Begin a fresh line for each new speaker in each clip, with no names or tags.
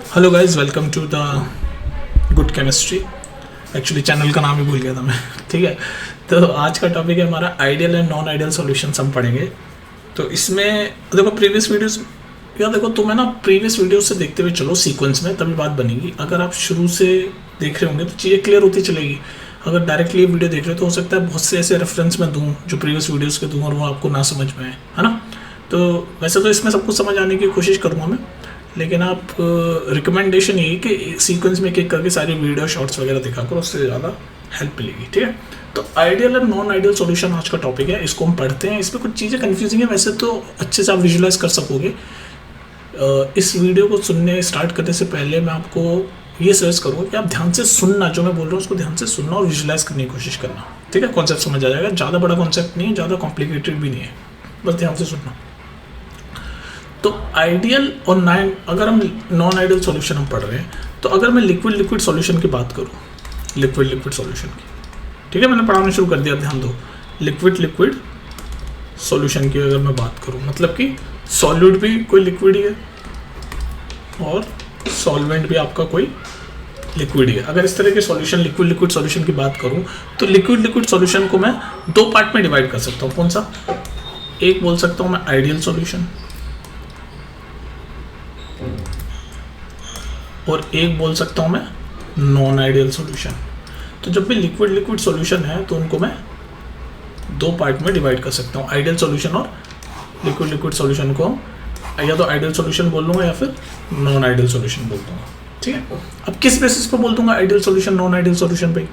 Hello guys, welcome to the good chemistry. Actually channel का नाम ही भूल गया था मैं। ठीक है, तो आज का टॉपिक है हमारा ideal and non ideal solutions हम पढ़ेंगे। तो इसमें देखो प्रीवियस वीडियोस या देखो तुम्हें ना प्रीवियस वीडियोस से देखते हुए चलो सीक्वेंस में, तभी बात बनेगी। अगर आप शुरू से देख रहे होंगे तो चीज़ें क्लियर होती चलेगी। अगर डायरेक्टली ये वीडियो देख रहे हो तो हो सकता है बहुत से ऐसे रेफरेंस मैं दूँ जो प्रीवियस वीडियोज़ के दूँ और वो आपको ना समझ में आए, है ना। तो वैसे तो इसमें सब कुछ समझ आने की कोशिश करूँगा मैं, लेकिन आप रिकमेंडेशन यही कि सीक्वेंस में एक करके सारी वीडियो शॉर्ट्स वगैरह दिखा कर उससे ज़्यादा हेल्प मिलेगी। ठीक है, तो आइडियल और नॉन आइडियल सॉल्यूशन आज का टॉपिक है, इसको हम पढ़ते हैं। इसमें कुछ चीज़ें कंफ्यूजिंग है, वैसे तो अच्छे से आप विजुलाइज कर सकोगे। इस वीडियो को सुनने स्टार्ट करने से पहले मैं आपको ये सजेस्ट करूँगा कि आप ध्यान से सुनना, जो मैं बोल रहा हूँ उसको ध्यान से सुनना और विजुलाइज करने की कोशिश करना। ठीक है, कॉन्सेप्ट समझ आ जाएगा। ज़्यादा बड़ा कॉन्सेप्ट नहीं है, ज़्यादा कॉम्प्लिकेटेड भी नहीं है, बस ध्यान से सुनना। तो आइडियल और अगर हम नॉन आइडियल सॉल्यूशन हम पढ़ रहे हैं, तो अगर मैं लिक्विड सॉल्यूशन की बात करूँ, लिक्विड सॉल्यूशन की, ठीक है, मैंने पढ़ाना शुरू कर दिया, ध्यान दो। लिक्विड सॉल्यूशन की अगर मैं बात करूँ, मतलब कि सॉल्यूट भी कोई लिक्विड ही है और सॉल्वेंट भी आपका कोई लिक्विड ही है। अगर इस तरह के सॉल्यूशन लिक्विड सॉल्यूशन की बात करूँ तो लिक्विड सॉल्यूशन को मैं दो पार्ट में डिवाइड कर सकता हूँ। कौन सा? एक बोल सकता हूँ मैं आइडियल सॉल्यूशन और एक बोल सकता हूँ मैं नॉन आइडियल सॉल्यूशन। तो जब भी लिक्विड सॉल्यूशन है तो उनको मैं दो पार्ट में डिवाइड कर सकता हूँ, आइडियल सॉल्यूशन और लिक्विड सॉल्यूशन को या तो आइडियल सॉल्यूशन बोल लूँगा या फिर नॉन आइडियल सॉल्यूशन बोल दूँगा। ठीक है, अब किस बेसिस पर बोल दूँगा ideal solution non ideal solution पे?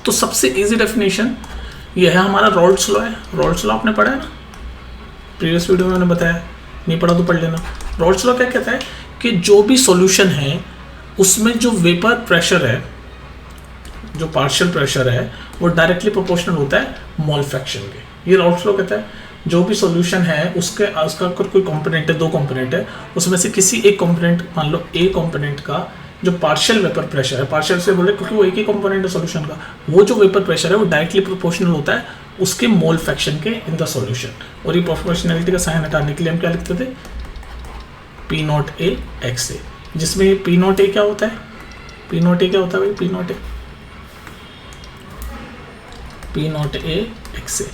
तो सबसे ईजी डेफिनेशन ये है, हमारा रॉल्स लॉ है। रॉल्स लॉ आपने पढ़ा है ना, प्रीवियस वीडियो में मैंने बताया, नहीं पढ़ा तो पढ़ लेना। रॉल्स लॉ क्या कहता है कि जो भी सॉल्यूशन है उसमें जो वेपर प्रेशर है, जो पार्शियल प्रेशर है, वो डायरेक्टली प्रोपोर्शनल होता है मोल फ्रैक्शन के। ये रॉल्स लॉ कहता है जो भी सॉल्यूशन है उसका अगर कोई कंपोनेंट है, दो कंपोनेंट है, उसमें से किसी एक कंपोनेंट, मान लो ए कंपोनेंट का जो पार्शियल वेपर प्रेशर है, पार्शियल से बोले क्योंकि वो एक ही कंपोनेंट है सॉल्यूशन का, वो जो वेपर प्रेशर है वो डायरेक्टली प्रोपोर्शनल होता है उसके मोल फ्रैक्शन के इन द सॉल्यूशन। और ये प्रोपोर्शनलिटी का साइन हटाने के लिए हम क्या लिखते थे? पी नॉट ए एक्स ए, जिसमें पी नॉट ए क्या होता है? पी नॉट ए क्या होता है भाई? पी नॉट ए एक्स ए,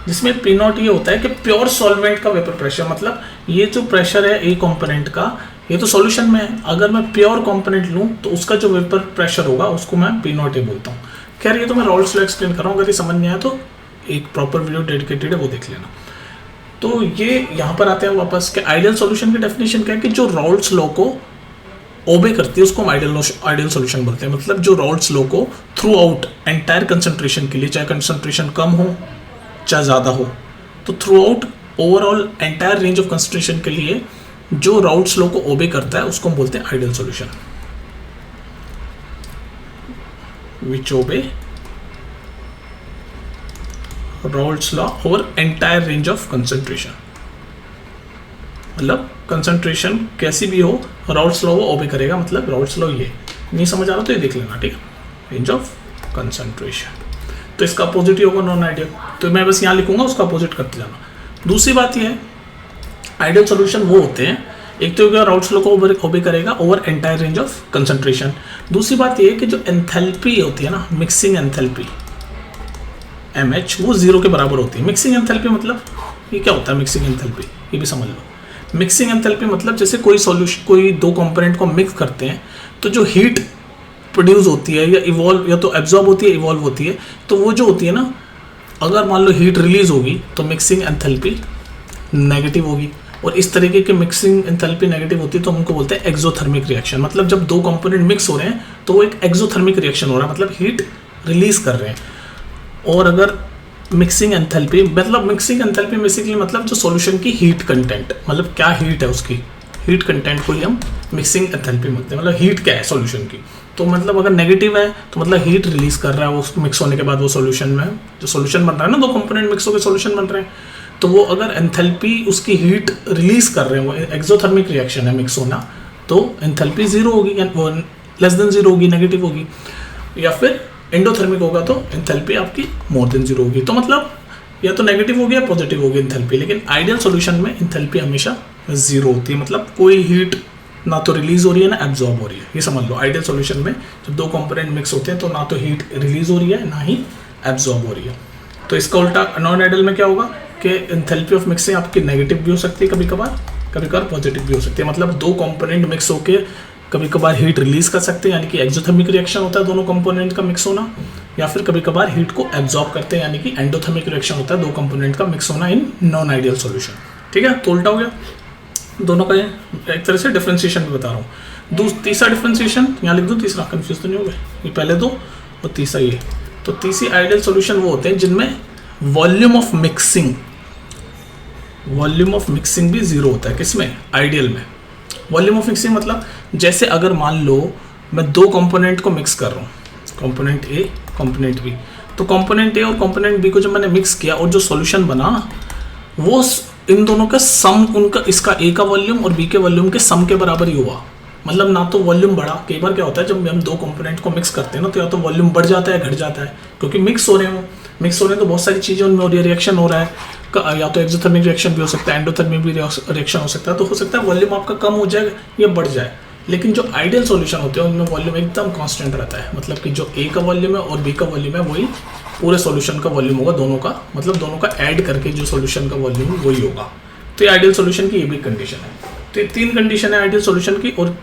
जिसमें पी नॉट ये होता है कि प्योर सॉल्वेंट का वेपर प्रेशर, मतलब ये जो प्रेशर है ए कंपोनेंट का, ये तो सॉल्यूशन में है। अगर मैं प्योर कंपोनेंट लूँ तो उसका जो वेपर प्रेशर होगा उसको मैं पी नॉट ए बोलता हूँ। खैर ये तो मैं रॉल्स लॉ एक्सप्लेन कर रहा हूँ, अगर ये समझ नहीं आया तो एक प्रॉपर वीडियो डेडिकेटेड है वो देख लेना। तो ये यहाँ पर आते हैं वापस के आइडियल सॉल्यूशन की डेफिनेशन क्या है कि जो रॉल्स लॉ को ओबे करती है उसको हम आइडियल सॉल्यूशन बोलते हैं। मतलब जो रॉल्स लॉ को थ्रू आउट एंटायर कंसंट्रेशन के लिए, चाहे कंसंट्रेशन कम हो चाहे ज़्यादा हो, तो through out overall entire range of concentration के लिए जो रॉल्स लॉ को ओबे करता है उसको हम बोलते हैं ideal solution. Which obey Raoult's law over entire range of concentration, मतलब कंसंट्रेशन कैसी भी हो रॉल्स लॉ वो ओबे करेगा। मतलब रॉल्स लॉ ये नहीं समझ आ रहा तो ये देख लेना, ठीक है, रेंज ऑफ कंसंट्रेशन। तो इसका अपोजिट ही होगा नॉन आइडियल, तो मैं बस यहाँ लिखूंगा, उसका अपोजिट करते जाना। दूसरी बात ये है, आइडियल सॉल्यूशन वो होते हैं, एक तो रॉल्स लॉ को ओबे करेगा over entire range of concentration. दूसरी बात ये है कि जो एंथैल्पी होती है ना, मिक्सिंग एंथैल्पी MH, वो जीरो के बराबर होती है। मिक्सिंग एंथैल्पी मतलब ये क्या होता है? मिक्सिंग एंथैल्पी ये भी समझ लो। मिक्सिंग एंथैल्पी मतलब जैसे कोई सॉल्यूशन, कोई दो कंपोनेंट को मिक्स करते हैं तो जो हीट प्रोड्यूस होती है या इवॉल्व, या तो एब्जॉर्ब होती है इवॉल्व होती है, तो वो जो होती है ना, अगर मान लो हीट रिलीज होगी तो मिक्सिंग एंथैल्पी नेगेटिव होगी। और इस तरीके की मिक्सिंग एंथैल्पी नेगेटिव होती है तो हम उनको बोलते हैं एक्सोथर्मिक रिएक्शन। मतलब जब दो कंपोनेंट मिक्स हो रहे हैं तो वो एक एक्सोथर्मिक रिएक्शन हो रहा है, मतलब हीट रिलीज कर रहे हैं। और अगर मिक्सिंग एंथैल्पी, मतलब मिक्सिंग एंथैल्पी बेसिकली मतलब जो सॉल्यूशन की हीट कंटेंट, मतलब क्या हीट है उसकी, हीट कंटेंट को ही हम मिक्सिंग एंथैल्पी बोलते हैं। मतलब हीट क्या है सॉल्यूशन की, तो मतलब अगर नेगेटिव है तो मतलब हीट रिलीज कर रहा है वो मिक्स होने के बाद, वो सॉल्यूशन में जो सॉल्यूशन बन रहा है ना, दो कंपोनेंट मिक्स होकर सॉल्यूशन बन रहे हैं, तो वो अगर एंथैल्पी उसकी हीट रिलीज कर रहे हैं, वो एक्सोथर्मिक रिएक्शन है मिक्स होना, तो एंथैल्पी जीरो होगी, वो लेस देन जीरो होगी, नेगेटिव होगी। या फिर एंडोथर्मिक होगा तो एंथैल्पी आपकी मोर देन जीरो होगी। तो मतलब या तो नेगेटिव होगी या पॉजिटिव होगी एंथैल्पी, लेकिन आइडियल सॉल्यूशन में एंथैल्पी हमेशा जीरो होती है। मतलब कोई हीट ना तो रिलीज हो रही है ना एब्जॉर्ब हो रही है। ये समझ लो आइडियल सॉल्यूशन में जब दो कंपोनेंट मिक्स होते हैं तो ना तो हीट रिलीज हो रही है ना ही एब्जॉर्ब हो रही है। तो इसका उल्टा नॉन आइडियल में क्या होगा कि एंथैल्पी ऑफ मिक्सिंग आपकी नेगेटिव भी हो सकती है कभी कभार पॉजिटिव भी हो सकती है। मतलब दो कंपोनेंट मिक्स होकर कभी कभार हीट रिलीज कर सकते हैं, यानी कि एक्सोथर्मिक रिएक्शन होता है दोनों कंपोनेंट का मिक्स होना, या फिर कभी कभार हीट को एब्जॉर्ब करते हैं, यानी कि एंडोथर्मिक रिएक्शन होता है दो कंपोनेंट का मिक्स होना इन नॉन आइडियल सॉल्यूशन। ठीक है, तो उल्टा हो गया दोनों का, एक तरह से डिफरेंशिएशन भी बता रहा हूँ। तीसरा डिफरेंशिएशन यहाँ लिख दो, तीसरा कंफ्यूज तो नहीं हो गया, ये पहले दो और तीसरा ये। तो तीसरी आइडियल सॉल्यूशन वो होते हैं जिनमें वॉल्यूम ऑफ मिक्सिंग भी जीरो होता है। किसमें? आइडियल में। वॉल्यूम ऑफ मिक्सिंग मतलब जैसे अगर मान लो मैं दो कंपोनेंट को मिक्स कर रहा हूँ, कंपोनेंट ए कंपोनेंट बी, तो कंपोनेंट ए और कंपोनेंट बी को जब मैंने मिक्स किया और जो सॉल्यूशन बना वो इन दोनों का सम, उनका इसका ए का वॉल्यूम और बी के वॉल्यूम के सम के बराबर ही हुआ। मतलब ना तो वॉल्यूम बढ़ा, कई बार क्या होता है जब हम दो कंपोनेंट को मिक्स करते हैं ना तो या तो वॉल्यूम बढ़ जाता है घट जाता है, क्योंकि मिक्स हो रहे हैं तो बहुत सारी चीज़ें उनमें हो रही है, रिएक्शन हो रहा है, या तो एक्सोथर्मिक रिएक्शन भी हो सकता है, एंडोथर्मिक भी रिएक्शन हो सकता है, तो हो सकता है वॉल्यूम आपका कम हो जाए या बढ़ जाए। लेकिन जो आइडियल सॉल्यूशन होते हैं उनमें वॉल्यूम एकदम कांस्टेंट रहता है, मतलब कि जो ए का वॉल्यूम है और बी का वॉल्यूम है वही पूरे सॉल्यूशन का वॉल्यूम होगा दोनों का, मतलब दोनों का ऐड करके जो सॉल्यूशन का वॉल्यूम वही होगा। तो ये आइडियल सॉल्यूशन की ये भी कंडीशन है। तो ये तीन कंडीशन है आइडियल सॉल्यूशन की, और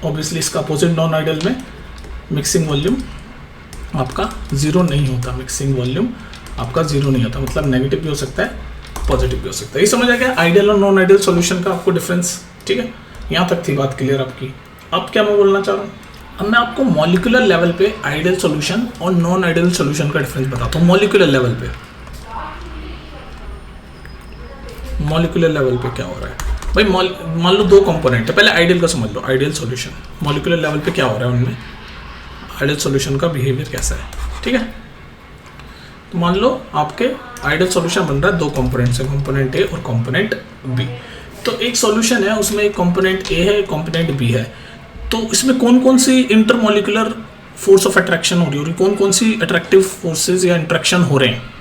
ऑब्वियसली इसका अपोजिट नॉन आइडियल में मिक्सिंग वॉल्यूम आपका जीरो नहीं होता, मिक्सिंग वॉल्यूम आपका जीरो नहीं होता, मतलब नेगेटिव भी हो सकता है पॉजिटिव भी हो सकता है। ये समझ आ गया आइडियल और नॉन आइडियल सॉल्यूशन का आपको डिफरेंस। ठीक है, यहाँ तक थी बात क्लियर आपकी। अब क्या मैं बोलना चाह रहा हूँ, अब मैं आपको मॉलिक्यूलर लेवल पे आइडियल सॉल्यूशन और नॉन आइडियल सॉल्यूशन का डिफरेंस बताता हूँ। मॉलिक्यूलर लेवल पे क्या हो रहा है भाई, मान लो दो कंपोनेंट है, पहले आइडियल का समझ लो, आइडियल सॉल्यूशन मॉलिक्यूलर लेवल पे क्या हो रहा है उनमें, आइडियल सॉल्यूशन का बिहेवियर कैसा है। ठीक है, तो मान लो आपके आइडियल सॉल्यूशन बन रहा है दो कंपोनेंट से, कंपोनेंट ए और कंपोनेंट बी। तो एक सॉल्यूशन है उसमें एक कंपोनेंट ए है एक कंपोनेंट बी है, तो इसमें कौन कौन सी इंटरमॉलिक्यूलर फोर्स ऑफ अट्रैक्शन हो रही है, कौन कौन सी अट्रैक्टिव फोर्सेज या इंट्रैक्शन हो रहे हैं।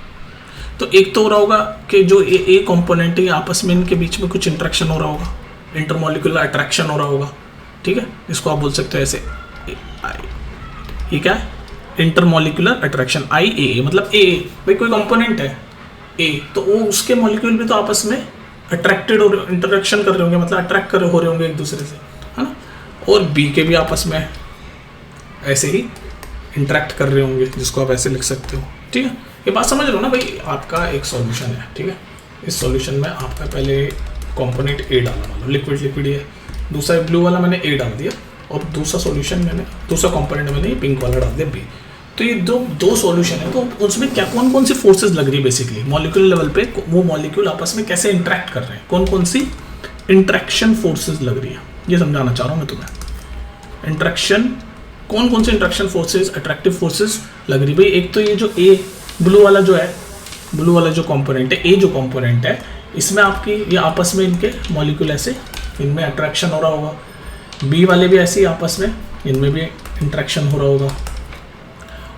तो एक तो हो रहा होगा कि जो ए कंपोनेंट है आपस में इनके बीच में कुछ इंट्रैक्शन हो रहा होगा, इंटरमॉलिक्यूलर अट्रैक्शन हो रहा होगा। ठीक है, इसको आप बोल सकते हो ऐसे, ये क्या है, इंटरमॉलिक्यूलर अट्रैक्शन, आई ए, मतलब ए भाई कोई कंपोनेंट है ए, तो वो उसके मॉलिक्यूल भी तो आपस में अट्रैक्टेड और इंटरेक्शन कर रहे होंगे, मतलब अट्रैक्ट कर हो रहे होंगे एक दूसरे से, है ना। और बी के भी आपस में ऐसे ही इंटरेक्ट कर रहे होंगे, जिसको आप ऐसे लिख सकते हो। ठीक है, ये बात समझ लो ना भाई, आपका एक सॉल्यूशन है। ठीक है, इस सॉल्यूशन में आपका पहले कंपोनेंट ए डाला, मान लो लिक्विड है, दूसरा ब्लू वाला मैंने ए डाल दिया, और दूसरा सॉल्यूशन मैंने, दूसरा कंपोनेंट मैंने पिंक वाला डाल दिया बी। तो ये दो सॉल्यूशन है, तो उसमें क्या कौन कौन सी फोर्सेस लग रही है बेसिकली मॉलिक्यूलर लेवल पे, वो मॉलिक्यूल आपस में कैसे इंटरेक्ट कर रहे हैं, कौन कौन सी इंटरेक्शन फोर्सेस लग रही है, ये समझाना चाह रहा हूँ मैं तुम्हें। इंटरेक्शन, कौन कौन सी इंटरेक्शन फोर्सेस, अट्रैक्टिव फोर्सेस लग रही भाई। एक तो ये जो ए ब्लू वाला जो कंपोनेंट है, ए जो कंपोनेंट है, इसमें आपकी ये आपस में इनके मॉलिक्यूल ऐसे इनमें अट्रैक्शन हो रहा होगा। बी वाले भी ऐसे ही आपस में इनमें भी इंटरेक्शन हो रहा होगा।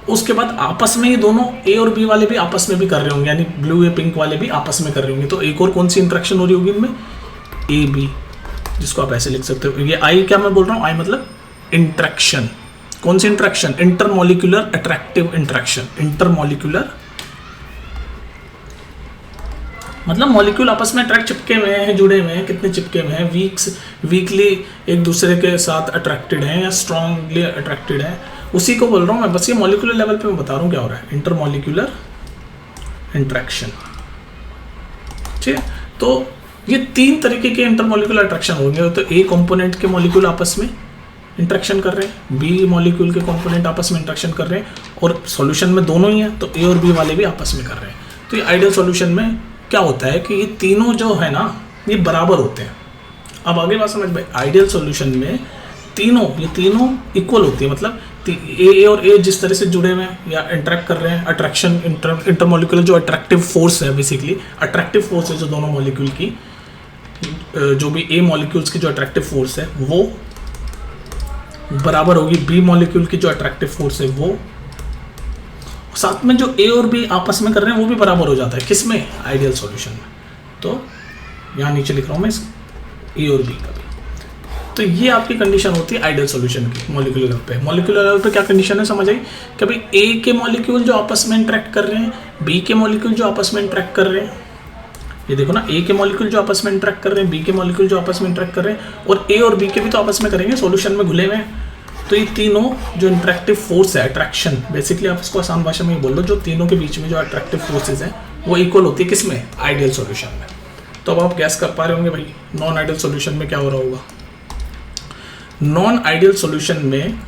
उसके बाद आपस में ये दोनों ए और बी वाले भी आपस में भी कर रहे होंगे, यानी ब्लू या पिंक वाले भी आपस में कर रहे होंगे। तो एक और कौन सी इंटरेक्शन हो रही होगी इनमें, ए बी, जिसको आप ऐसे लिख सकते हो। ये आई क्या मैं बोल रहा हूँ, आई मतलब इंटरेक्शन। कौन सी interaction, intermolecular attractive interaction. Intermolecular मतलब मॉलिक्यूल आपस में अट्रैक्ट चिपके हुए हैं, जुड़े हुए हैं, कितने चिपके हुए हैं, वीकली एक दूसरे के साथ अट्रैक्टेड हैं या स्ट्रांगली अट्रैक्टेड हैं, उसी को बोल रहा हूँ मैं। बस ये मॉलिक्यूलर लेवल पे मैं बता रहा हूँ क्या हो रहा है, इंटरमॉलिक्यूलर इंटरेक्शन। ठीक है, तो ये तीन तरीके के इंटरमॉलिक्यूलर अट्रैक्शन होंगे। तो ए कंपोनेंट के मॉलिक्यूल आपस में इंटरेक्शन कर रहे हैं, बी मॉलिक्यूल के कंपोनेंट आपस में इंटरेक्शन कर रहे हैं, और सॉल्यूशन में दोनों ही हैं, तो ए और बी वाले भी आपस में कर रहे हैं। तो ये आइडियल सॉल्यूशन में क्या होता है कि ये तीनों जो है ना ये बराबर होते हैं। अब आगे बात समझ भाई, आइडियल सॉल्यूशन में ये तीनों इक्वल होती है, मतलब ए और ए जिस तरह से जुड़े हुए हैं या इंटरेक्ट कर रहे हैं, अट्रैक्शन इंटरमॉलिक्यूलर जो अट्रैक्टिव फोर्स है, बेसिकली अट्रैक्टिव फोर्स है जो दोनों मॉलिक्यूल की, जो भी ए मॉलिक्यूल्स की जो अट्रैक्टिव फोर्स है वो बराबर होगी बी मॉलिक्यूल की जो अट्रैक्टिव फोर्स है वो, साथ में जो ए और बी आपस में कर रहे हैं वो भी बराबर हो जाता है। किस में, आइडियल सॉल्यूशन में। तो यहाँ नीचे लिख रहा हूँ मैं ए और बी का भी। तो ये आपकी कंडीशन होती है आइडियल सॉल्यूशन की मॉलिक्यूलर लेवल पे। मॉलिक्यूलर लेवल पे क्या कंडीशन है समझ आई कि भाई ए के मॉलिक्यूल जो आपस में इंटरेक्ट कर रहे हैं, बी के मॉलिक्यूल जो आपस में इंटरेक्ट कर रहे हैं, ये देखो ना, ए के मॉलिक्यूल जो आपस में इंटरेक्ट कर रहे हैं, बी के मॉलिक्यूल जो आपस में इंटरेक्ट कर रहे हैं, और ए और बी के भी तो आपस में करेंगे, सॉल्यूशन में घुले हुए हैं। तो ये तीनों जो इंटरेक्टिव फोर्स है, अट्रैक्शन, बेसिकली आप इसको आसान भाषा में ही बोल लो, जो तीनों के बीच में जो अट्रैक्टिव फोर्सेज हैं वो इक्वल होती है किसमें, आइडियल सॉल्यूशन में। तो अब आप गैस कर पा रहे होंगे भाई नॉन आइडियल सॉल्यूशन में क्या हो रहा होगा। नॉन आइडियल सॉल्यूशन में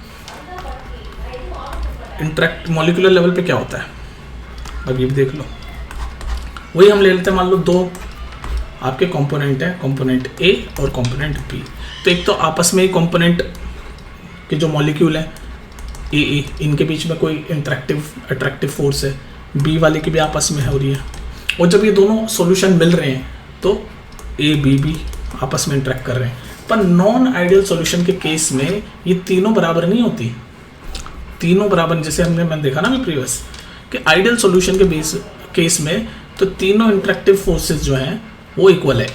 इंटरेक्ट मॉलिक्यूलर लेवल पे क्या होता है, अब ये भी देख लो। वही हम ले लेते हैं, मान लो दो आपके कंपोनेंट हैं, कंपोनेंट ए और कंपोनेंट बी। तो एक तो आपस में ही कंपोनेंट के जो मॉलिक्यूल हैं ए, इनके बीच में कोई इंटरेक्टिव अट्रैक्टिव फोर्स है, बी वाले की भी आपस में हो रही है, और जब ये दोनों सॉल्यूशन मिल रहे हैं तो ए बी आपस में इंटरेक्ट कर रहे हैं। पर नॉन आइडियल सॉल्यूशन के केस में ये तीनों बराबर नहीं होती, तीनों बराबर, जैसे मैंने देखा ना अभी प्रीवियस कि आइडियल सॉल्यूशन के केस में तो तीनों इंटरेक्टिव फोर्सेस जो हैं वो इक्वल है।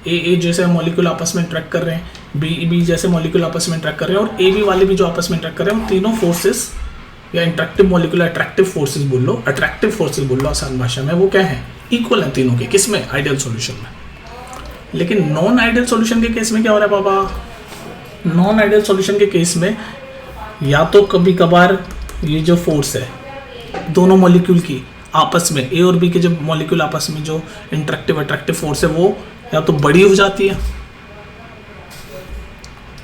ए जैसे मॉलिक्यूल आपस में इंटरेक्ट कर रहे हैं, बी जैसे मॉलिक्यूल आपस में इंटरेक्ट कर रहे हैं, और ए बी वाले भी जो आपस में इंटरेक्ट कर रहे हैं, वो तीनों फोर्सेस या इंटरेक्टिव मॉलिक्यूल अट्रैक्टिव फोर्सेस बोल लो, अट्रैक्टिव फोर्सेस बोल लो आसान भाषा में, वो क्या है, इक्वल है तीनों के, किसमें, आइडियल सॉल्यूशन में। लेकिन नॉन आइडियल सॉल्यूशन के केस में क्या हो रहा है बाबा, नॉन आइडियल सॉल्यूशन के केस में या तो कभी कभार ये जो फोर्स है दोनों मॉलिक्यूल की आपस में, ए और बी के जो मॉलिक्यूल आपस में जो इंटरेक्टिव अट्रैक्टिव फोर्स है वो या तो बड़ी हो जाती है,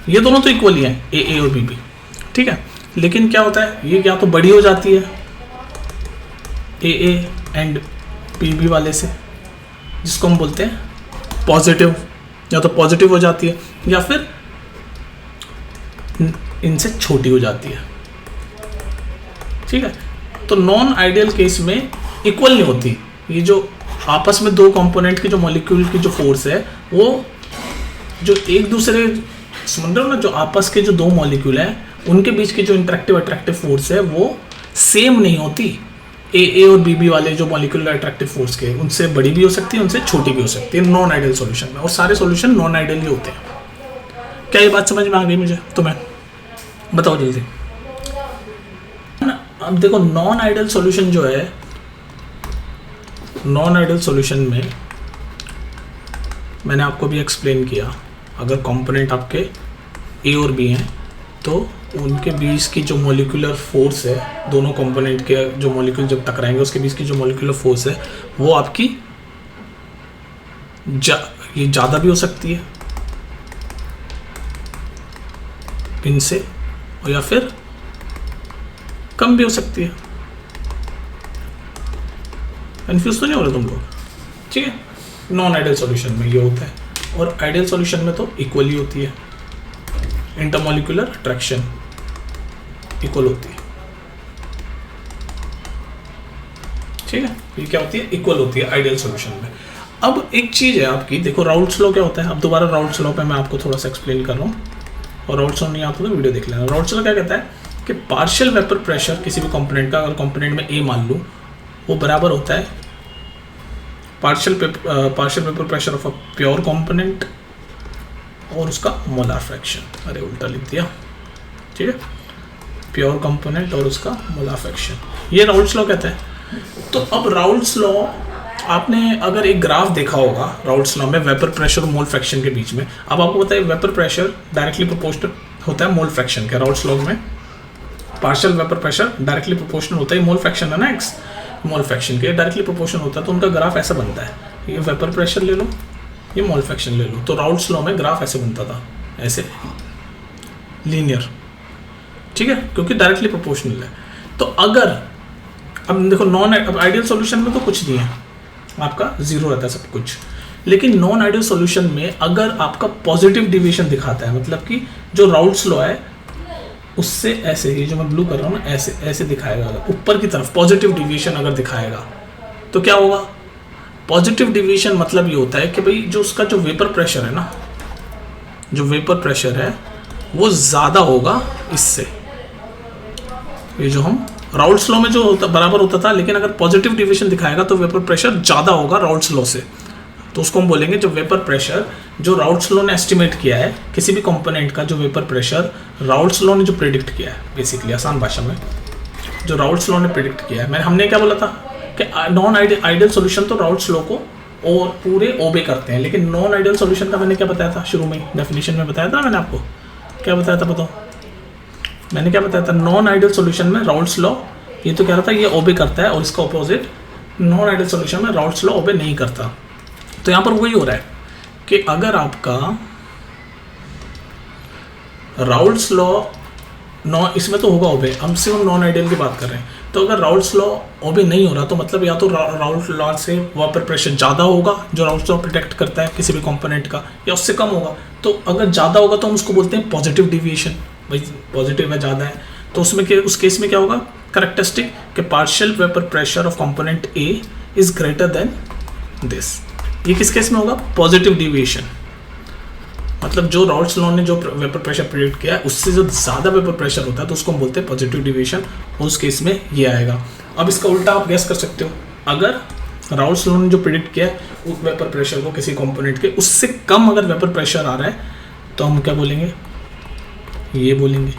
ये दोनों तो इक्वल ही हैं ए और बी, ठीक है। लेकिन क्या होता है, ये या तो बड़ी हो जाती है ए एंड बी वाले से, जिसको हम बोलते हैं पॉजिटिव, या तो पॉजिटिव हो जाती है या फिर इनसे छोटी हो जाती है, ठीक है। तो नॉन आइडियल केस में इक्वल नहीं होती, ये जो आपस में दो कंपोनेंट की जो मॉलिक्यूल की जो फोर्स है वो जो एक दूसरे, समझ रहे हो ना, जो आपस के जो दो मॉलिक्यूल हैं उनके बीच की जो इंटरेक्टिव अट्रैक्टिव फोर्स है वो सेम नहीं होती। ए और बी वाले जो मॉलिक्यूलर अट्रैक्टिव फोर्स के, उनसे बड़ी भी हो सकती है, उनसे छोटी भी हो सकती है नॉन आइडियल सॉल्यूशन में, और सारे सॉल्यूशन नॉन आइडियल ही होते हैं। क्या ये बात समझ में आ गई मुझे तुम्हें, बताओ जल्दी। अब देखो नॉन आइडियल सॉल्यूशन जो है, नॉन आइडियल सॉल्यूशन में मैंने आपको भी एक्सप्लेन किया, अगर कंपोनेंट आपके ए और बी हैं तो उनके बीच की जो मॉलिक्यूलर फोर्स है, दोनों कंपोनेंट के जो मॉलिक्यूल जब टकराएंगे उसके बीच की जो मॉलिक्यूलर फोर्स है वो आपकी ये ज़्यादा भी हो सकती है इनसे, और या फिर कम भी हो सकती है। कंफ्यूज तो नहीं हो रहे तुम लोग, ठीक है। नॉन आइडियल सॉल्यूशन में ये होता है, और आइडियल सॉल्यूशन में तो इक्वल ही होती है, इंटरमॉलिक्यूलर अट्रैक्शन इक्वल होती है, ठीक है। ये क्या होती है, इक्वल होती है आइडियल सॉल्यूशन में। अब एक चीज़ है आपकी, देखो राउल्ट्स लॉ क्या होता है, अब दोबारा राउल्ट्स लॉ पे मैं आपको थोड़ा सा एक्सप्लेन कर रहा हूँ, और राउल्ट्स लॉ नहीं आता तो वीडियो देख लेना। राउल्ट्स लॉ क्या कहता है कि पार्शियल वेपर प्रेशर किसी भी कंपोनेंट का, अगर कंपोनेंट में ए मान लूँ, वो बराबर होता है partial vapour pressure of a pure component और उसका मोलार फ्रैक्शन, अरे उल्टा लिख दिया, ठीक है, प्योर कंपोनेंट और उसका मोलार फ्रैक्शन, ये राउल्ट्स लॉ कहता है। तो अब राउल्ट्स लॉ आपने अगर एक ग्राफ देखा होगा राउल्ट्स लॉ में वेपर प्रेशर और मोल फ्रैक्शन के बीच में, अब आपको पता है वेपर प्रेशर डायरेक्टली प्रोपोर्शनल होता है मोल फ्रैक्शन के, राउल्ट्स लॉ में partial vapour pressure directly proportional होता है, मोल फ्रैक्शन है ना, एक्स मोल फ्रैक्शन के डायरेक्टली प्रोपोर्शनल होता है, तो उनका ग्राफ ऐसा बनता है, ये वेपर प्रेशर ले लो, ये मोल फ्रैक्शन ले लो, तो राउल्ट्स लॉ में ग्राफ ऐसे बनता था, ऐसे लीनियर, ठीक है, क्योंकि डायरेक्टली प्रोपोर्शनल है। तो अगर अब देखो अब आइडियल सॉल्यूशन में तो कुछ नहीं है, आपका जीरो रहता है सब कुछ, लेकिन नॉन आइडियल सॉल्यूशन में अगर आपका पॉजिटिव डिविएशन दिखाता है, मतलब कि जो राउल्ट्स लॉ है उससे ऐसे, ये जो मैं ब्लू कर रहा हूँ ना, ऐसे ऐसे दिखाएगा, ऊपर की तरफ पॉजिटिव डिविएशन अगर दिखाएगा तो क्या होगा, पॉजिटिव डिविएशन मतलब ये होता है कि भाई जो उसका जो वेपर प्रेशर है ना, जो वेपर प्रेशर है वो ज़्यादा होगा इससे, ये जो हम राउल्ट्स लॉ में जो होता बराबर होता था, लेकिन अगर पॉजिटिव डिविएशन दिखाएगा तो वेपर प्रेशर ज़्यादा होगा राउल्ट्स लॉ से, तो उसको हम बोलेंगे जो वेपर प्रेशर जो राउल्ट्स लॉ ने एस्टिमेट किया है किसी भी कंपोनेंट का जो वेपर प्रेशर, राउल्ट्स लॉ ने जो प्रिडिक्ट किया है, बेसिकली आसान भाषा में जो राउल्ट्स लॉ ने प्रिडिक्ट किया है, हमने क्या बोला था कि नॉन आइडियल सॉल्यूशन तो राउल्ट्स लॉ को और पूरे ओबे करते हैं, लेकिन नॉन आइडियल सॉल्यूशन का मैंने क्या बताया था शुरू में डेफिनेशन में बताया था, मैंने आपको क्या बताया था बताओ, मैंने क्या बताया था, नॉन आइडियल सॉल्यूशन में राउल्ट्स लॉ ये तो कह रहा था ये ओबे करता है, और इसका ऑपोजिट नॉन आइडियल सॉल्यूशन में राउल्ट्स लॉ ओबे नहीं करता। तो यहाँ पर वही हो रहा है कि अगर आपका राउल्ट्स लॉ इसमें तो होगा ओबे, हम सिर्फ नॉन आइडियल की बात कर रहे हैं, तो अगर राउल्ट्स लॉ ओबे नहीं हो रहा तो मतलब या तो राउल्ट्स लॉ से वेपर प्रेशर ज़्यादा होगा जो राउल्ट्स लॉ प्रोटेक्ट करता है किसी भी कंपोनेंट का, या उससे कम होगा। तो अगर ज़्यादा होगा तो हम उसको बोलते हैं पॉजिटिव डिविएशन, भाई पॉजिटिव है ज़्यादा है, तो उसमें उस केस में क्या होगा, कैरेक्टरिस्टिक कि partial vapour pressure of component A is greater than this. ये किस केस में होगा, पॉजिटिव डिविएशन, मतलब जो राउल्ट्स लॉ ने जो वेपर प्रेशर प्रिडिक्ट किया है उससे जो ज़्यादा वेपर प्रेशर होता है तो उसको हम बोलते हैं पॉजिटिव डिविएशन, और उस केस में ये आएगा। अब इसका उल्टा आप गैस कर सकते हो, अगर राउल्ट्स लॉ ने जो प्रिडिक्ट किया है वेपर प्रेशर को किसी कंपोनेंट के उससे कम अगर वेपर प्रेशर आ रहा है तो हम क्या बोलेंगे, ये बोलेंगे,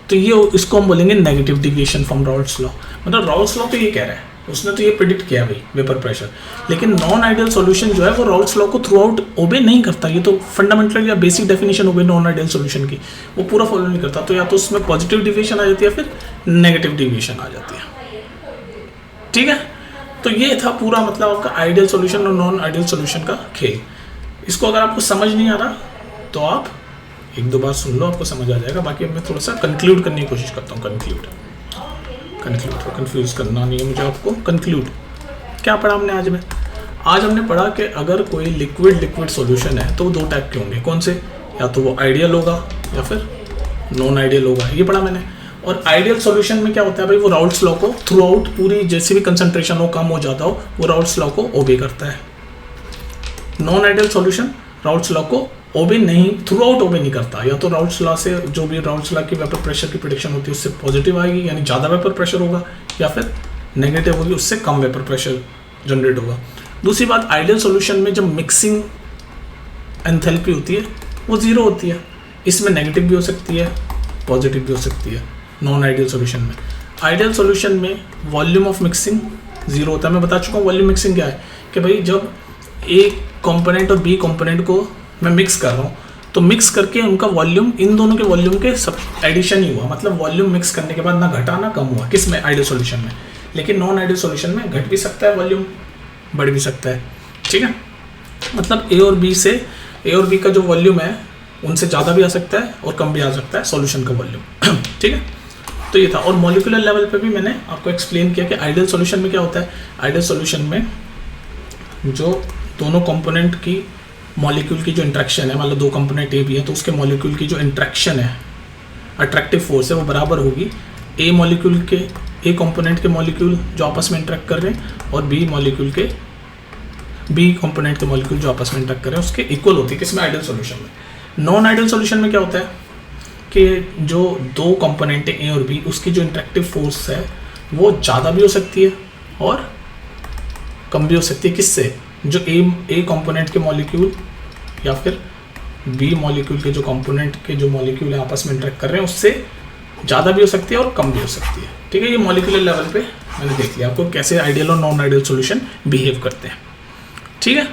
तो ये इसको हम बोलेंगे negative deviation from Raoult's law. मतलब राउल्ट्स लॉ तो ये कह रहा है, उसने तो ये प्रिडिक्ट किया भाई वेपर प्रेशर, लेकिन नॉन आइडियल सॉल्यूशन जो है वो राउल्ट्स लॉ को थ्रू आउट ओबे नहीं करता। ये तो फंडामेंटल या बेसिक डेफिनेशन हो गई नॉन आइडियल सॉल्यूशन की, वो पूरा फॉलो नहीं करता। तो या तो उसमें पॉजिटिव डिविएशन आ जाती है फिर नेगेटिव डिविएशन आ जाती है, ठीक है। तो ये था पूरा मतलब आपका आइडियल सॉल्यूशन और नॉन आइडियल सॉल्यूशन का खेल। इसको अगर आपको समझ नहीं आ रहा तो आप एक दो बार सुन लो, आपको समझ आ जाएगा। बाकी अब मैं थोड़ा सा कंक्लूड करने की कोशिश करता हूँ। कंक्लूड कंफ्यूज करना नहीं है मुझे आपको। कंक्लूड क्या पढ़ा हमने आज में? आज हमने पढ़ा कि अगर कोई लिक्विड सॉल्यूशन है तो वो दो टाइप के होंगे। कौन से? या तो वो आइडियल होगा या फिर नॉन आइडियल होगा, ये पढ़ा मैंने। और आइडियल सॉल्यूशन में क्या होता है भाई, वो राउल्ट्स लॉ को थ्रू आउट पूरी जैसे भी कंसंट्रेशन हो, कम हो जाता हो, वो राउल्ट्स लॉ को ओबे करता है। Non ideal solution Raoult's law को ओबे नहीं, थ्रू आउट ओबे नहीं करता। या तो राउल्ट्स लॉ से जो भी राउल्ट्स लॉ की वेपर प्रेशर की प्रेडिक्शन होती है उससे पॉजिटिव आएगी, यानी ज़्यादा वेपर प्रेशर होगा, या फिर नेगेटिव होगी, उससे कम वेपर प्रेशर जनरेट होगा। दूसरी बात, आइडियल सॉल्यूशन में जब मिक्सिंग एंथैल्पी होती है वो ज़ीरो होती है। इसमें नेगेटिव भी हो सकती है, पॉजिटिव भी हो सकती है। नॉन आइडियल सॉल्यूशन में, आइडियल सॉल्यूशन में वॉल्यूम ऑफ मिक्सिंग ज़ीरो होता है। मैं बता चुका हूँ वॉल्यूम मिक्सिंग क्या है, कि भाई जब ए कंपोनेंट और बी कंपोनेंट को मैं मिक्स कर रहा हूँ तो मिक्स करके उनका वॉल्यूम, इन दोनों के वॉल्यूम के सब एडिशन ही हुआ, मतलब वॉल्यूम मिक्स करने के बाद ना घटा ना कम हुआ। किस में? आइडियल सॉल्यूशन में। लेकिन नॉन आइडियल सॉल्यूशन में घट भी सकता है वॉल्यूम, बढ़ भी सकता है, ठीक है। मतलब ए और बी का जो वॉल्यूम है उनसे ज़्यादा भी आ सकता है और कम भी आ सकता है सॉल्यूशन का वॉल्यूम, ठीक है। तो ये था। और मॉलिक्यूलर लेवल पे भी मैंने आपको एक्सप्लेन किया कि आइडियल सॉल्यूशन में क्या होता है। आइडियल सॉल्यूशन में जो दोनों कंपोनेंट की मॉलिक्यूल की जो इंट्रैक्शन है, मतलब दो कंपोनेंट ए बी है तो उसके मॉलिक्यूल की जो इंट्रैक्शन है, अट्रैक्टिव फोर्स है, वो बराबर होगी ए मॉलिक्यूल के, ए कंपोनेंट के मॉलिक्यूल जो आपस में इंटरेक्ट कर रहे हैं और बी कंपोनेंट के मॉलिक्यूल जो आपस में इंटरेक्ट कर रहे हैं उसके इक्वल होती है। किसमें? आइडियल सॉल्यूशन में। नॉन आइडियल सॉल्यूशन में क्या होता है कि जो दो कंपोनेंट है ए और बी, उसकी जो इंटरेक्टिव फोर्स है वो ज़्यादा भी हो सकती है और कम भी हो सकती है। किससे? जो ए कंपोनेंट के मॉलिक्यूल या फिर बी मॉलिक्यूल के जो कंपोनेंट के जो मॉलिक्यूल है आपस में इंटरेक्ट कर रहे हैं उससे ज़्यादा भी हो सकती है और कम भी हो सकती है, ठीक है। ये मॉलिक्यूलर लेवल पे मैंने देख लिया आपको कैसे आइडियल और नॉन आइडियल सॉल्यूशन बिहेव करते हैं, ठीक है।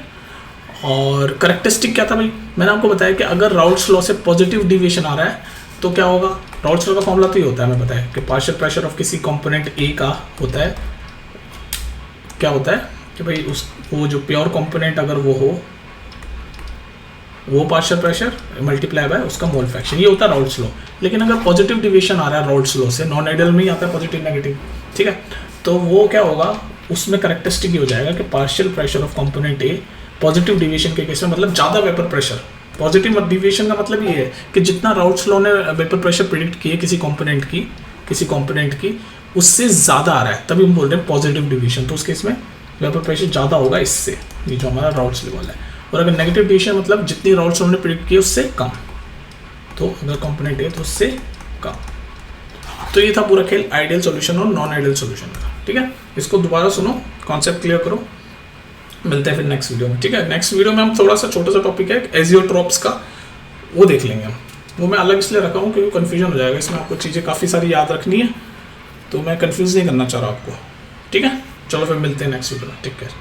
और करेक्टरिस्टिक क्या था भाई? मैंने आपको बताया कि अगर राउल्ट्स लॉ से पॉजिटिव डिविएशन आ रहा है तो क्या होगा। राउल्ट्स लॉ का फॉर्मूला तो ये होता है, मैं बताया कि पार्शियल प्रेशर ऑफ किसी कंपोनेंट ए का होता है, क्या होता है कि भाई वो जो प्योर कंपोनेंट अगर वो हो, वो पार्शियल प्रेशर मल्टीप्लाई बाय उसका मोल फ्रैक्शन, ये होता है राउल्ट्स लॉ। लेकिन अगर पॉजिटिव डिविएशन आ रहा है राउल्ट्स लॉ से, नॉन आइडियल में ही आता है पॉजिटिव नेगेटिव, ठीक है, तो वो क्या होगा, उसमें करेक्टरिस्टिक ये हो जाएगा कि partial pressure of component A positive deviation के केस में, मतलब ज़्यादा वेपर प्रेशर। पॉजिटिव डिविएशन का मतलब ये है कि जितना राउल्ट्स लॉ ने वेपर प्रेशर प्रिडिक्ट किए किसी कंपोनेंट की उससे ज़्यादा आ रहा है, तभी हम बोल रहे हैं पॉजिटिव डिविएशन। तो उस केस में वेपर प्रेशर ज़्यादा होगा इससे, ये जो हमारा राउल्ट्स लेवल है। और अगर नेगेटिव डिविएशन मतलब जितनी राउल्ट्स हमने प्रिडिक्ट की उससे कम, तो अगर कंपोनेंट है तो उससे कम। तो ये था पूरा खेल आइडियल सॉल्यूशन और नॉन आइडियल सॉल्यूशन का, ठीक है। इसको दोबारा सुनो, कॉन्सेप्ट क्लियर करो, मिलते हैं फिर नेक्स्ट वीडियो में, ठीक है। नेक्स्ट वीडियो में हम थोड़ा सा छोटा सा टॉपिक है एजियोट्रोप्स का, वो देख लेंगे हम। वो मैं अलग इसलिए रखा हूँ क्योंकि कन्फ्यूजन हो जाएगा, इसमें आपको चीज़ें काफ़ी सारी याद रखनी है, तो मैं कन्फ्यूज़ नहीं करना चाह रहा आपको, ठीक है। चलो फिर मिलते हैं नेक्स्ट वीडियो में, टेक केयर।